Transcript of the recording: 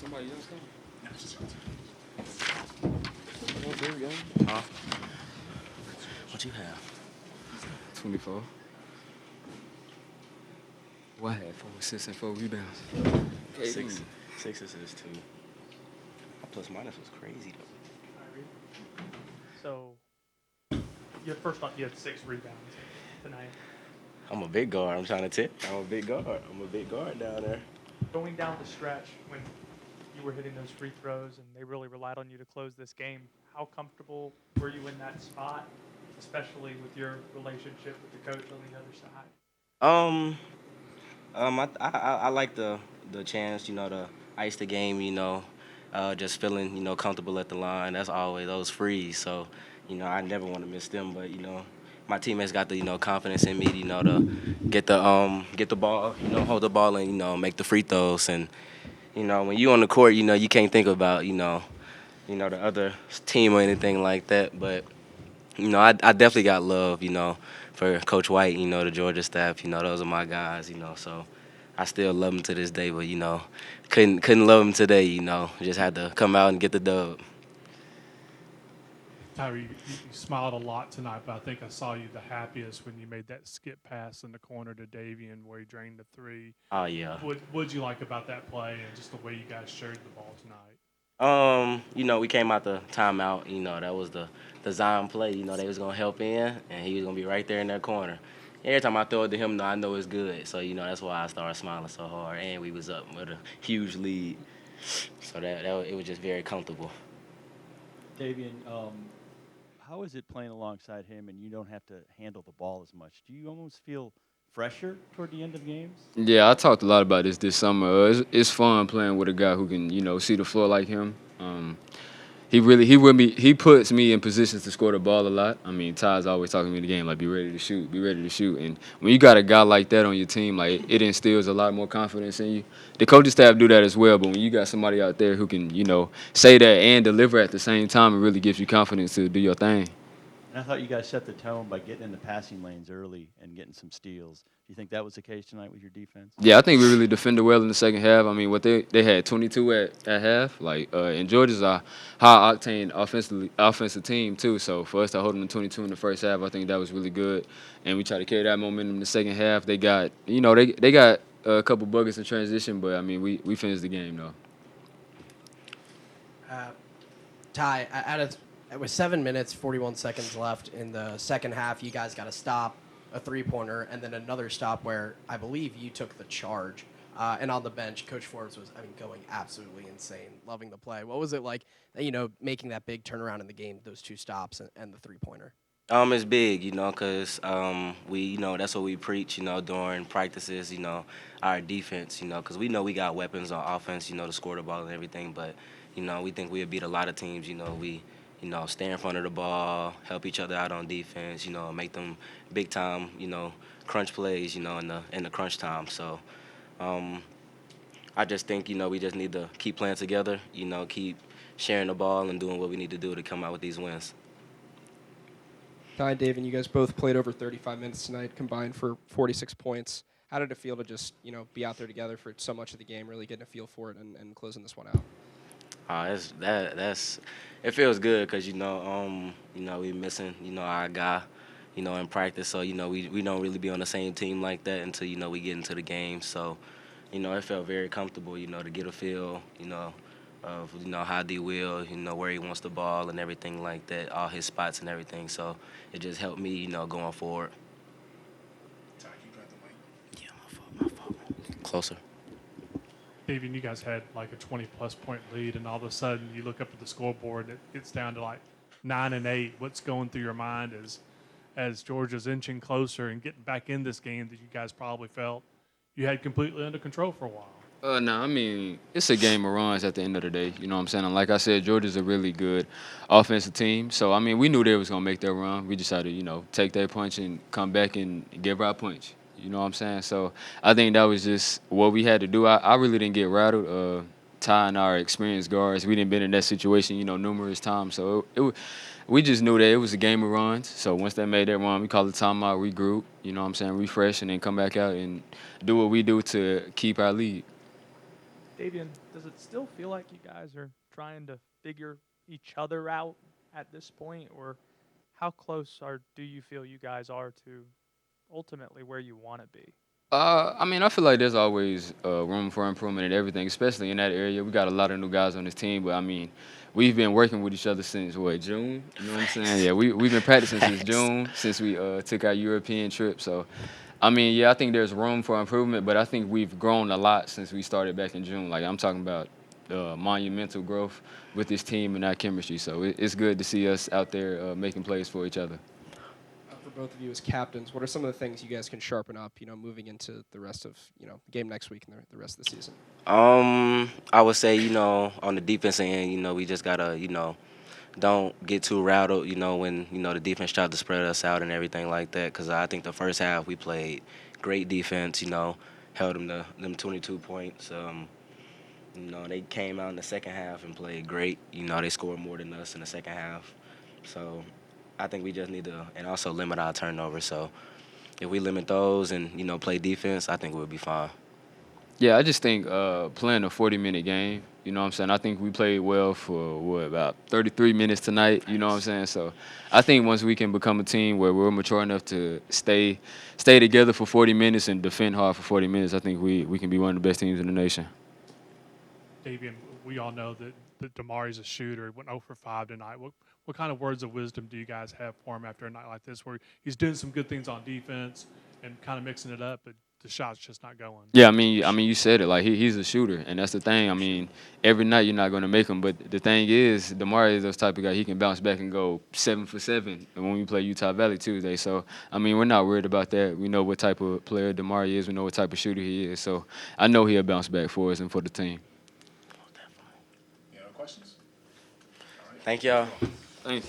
Somebody else come? Huh? What you have? 24. What I had 4 assists and 4 rebounds. Okay, Six assists, too. My plus minus was crazy, though. Tyree. So, first off, you had 6 rebounds tonight. I'm a big guard. I'm trying to tip. I'm a big guard. I'm a big guard down there. Going down the stretch when you were hitting those free throws and they really relied on you to close this game, how comfortable were you in that spot, especially with your relationship with the coach on the other side? Um, I like the chance, to ice the game, just feeling, comfortable at the line. That's always those frees. So, I never want to miss them. But, my teammates got the, confidence in me, to get the ball, hold the ball and, make the free throws. And, when you on the court, you can't think about, the other team or anything like that. But, I definitely got love, for Coach White, the Georgia staff. Those are my guys, so I still love them to this day. But, couldn't love them today, just had to come out and get the dub. Tyree, you smiled a lot tonight, but I think I saw you the happiest when you made that skip pass in the corner to Daivien where he drained the three. Oh, yeah. What'd you like about that play and just the way you guys shared the ball tonight? We came out the timeout. That was the Zion play. They was gonna help in, and he was gonna be right there in that corner. Every time I throw it to him, I know it's good. So that's why I started smiling so hard. And we was up with a huge lead, so that it was just very comfortable. Daivien, how is it playing alongside him and you don't have to handle the ball as much? Do you almost feel fresher toward the end of games? Yeah, I talked a lot about this summer. It's fun playing with a guy who can, see the floor like him. He puts me in positions to score the ball a lot. I mean, Ty's always talking to me in the game, like, be ready to shoot, be ready to shoot. And when you got a guy like that on your team, like, it instills a lot more confidence in you. The coaching staff do that as well, but when you got somebody out there who can, say that and deliver at the same time, it really gives you confidence to do your thing. And I thought you guys set the tone by getting in the passing lanes early and getting some steals. Do you think that was the case tonight with your defense? Yeah, I think we really defended well in the second half. I mean, what they had 22 at half. Like, and Georgia's a high octane offensive team too. So for us to hold them to 22 in the first half, I think that was really good. And we tried to carry that momentum in the second half. They got, they got a couple buckets in transition, but I mean, we finished the game though. Ty, with 7 minutes, 41 seconds left in the second half, you guys got to stop a three-pointer and then another stop where I believe you took the charge. And on the bench, Coach Forbes was, going absolutely insane, loving the play. What was it like, making that big turnaround in the game, those 2 stops and the three-pointer? It's big, because we, that's what we preach, during practices, our defense, because we know we got weapons on offense, to score the ball and everything. But, we think we'll beat a lot of teams, we stay in front of the ball, help each other out on defense, make them big time, crunch plays, in the crunch time. So I just think, we just need to keep playing together, keep sharing the ball and doing what we need to do to come out with these wins. Ty and Daivien, you guys both played over 35 minutes tonight, combined for 46 points. How did it feel to just, be out there together for so much of the game, really getting a feel for it and closing this one out? It feels good because we missing our guy in practice, so we don't really be on the same team like that until we get into the game. So it felt very comfortable to get a feel of how D will where he wants the ball and everything like that, all his spots and everything. So it just helped me going forward. Ty, can you grab the mic? Yeah, my fault. Closer. Daivien, you guys had like a 20-plus point lead, and all of a sudden you look up at the scoreboard and it's down to like 9 and 8. What's going through your mind as Georgia's inching closer and getting back in this game that you guys probably felt you had completely under control for a while? No, I mean, it's a game of runs at the end of the day. You know what I'm saying? And like I said, Georgia's a really good offensive team. So, I mean, we knew they was going to make their run. We just had to, take their punch and come back and give our punch. You know what I'm saying? So I think that was just what we had to do. I really didn't get rattled. Ty and our experienced guards, we didn't been in that situation, numerous times. So we just knew that it was a game of runs. So once they made that run, we called the timeout, regroup, refresh, and then come back out and do what we do to keep our lead. Daivien, does it still feel like you guys are trying to figure each other out at this point, or how close do you feel you guys are to ultimately where you want to be? I mean, I feel like there's always room for improvement in everything, especially in that area. We got a lot of new guys on this team, but I mean, we've been working with each other since what, June? You know what I'm saying? Yeah, we've been practicing since June, since we took our European trip. So, I mean, yeah, I think there's room for improvement, but I think we've grown a lot since we started back in June. Like I'm talking about monumental growth with this team and our chemistry. So it's good to see us out there making plays for each other. For both of you as captains, what are some of the things you guys can sharpen up, moving into the rest of, the game next week and the rest of the season? I would say, on the defense end, we just gotta, don't get too rattled, when, the defense tried to spread us out and everything like that. Because I think the first half we played great defense, held them to them 22 points. They came out in the second half and played great. They scored more than us in the second half. So I think we just need to, and also limit our turnovers. So if we limit those and, play defense, I think we'll be fine. Yeah, I just think playing a 40-minute game, you know what I'm saying? I think we played well for, about 33 minutes tonight, you know what I'm saying? So I think once we can become a team where we're mature enough to stay together for 40 minutes and defend hard for 40 minutes, I think we can be one of the best teams in the nation. Daivien, we all know that Damari's a shooter. He went 0 for 5 tonight. What kind of words of wisdom do you guys have for him after a night like this, where he's doing some good things on defense and kind of mixing it up, but the shot's just not going? Yeah, I mean, you said it. Like he's a shooter, and that's the thing. I mean, every night you're not going to make him, but the thing is, Damari is those type of guy. He can bounce back and go 7 for 7 when we play Utah Valley Tuesday. So I mean, we're not worried about that. We know what type of player Damari is. We know what type of shooter he is. So I know he'll bounce back for us and for the team. Any other questions? Thank y'all. Thanks.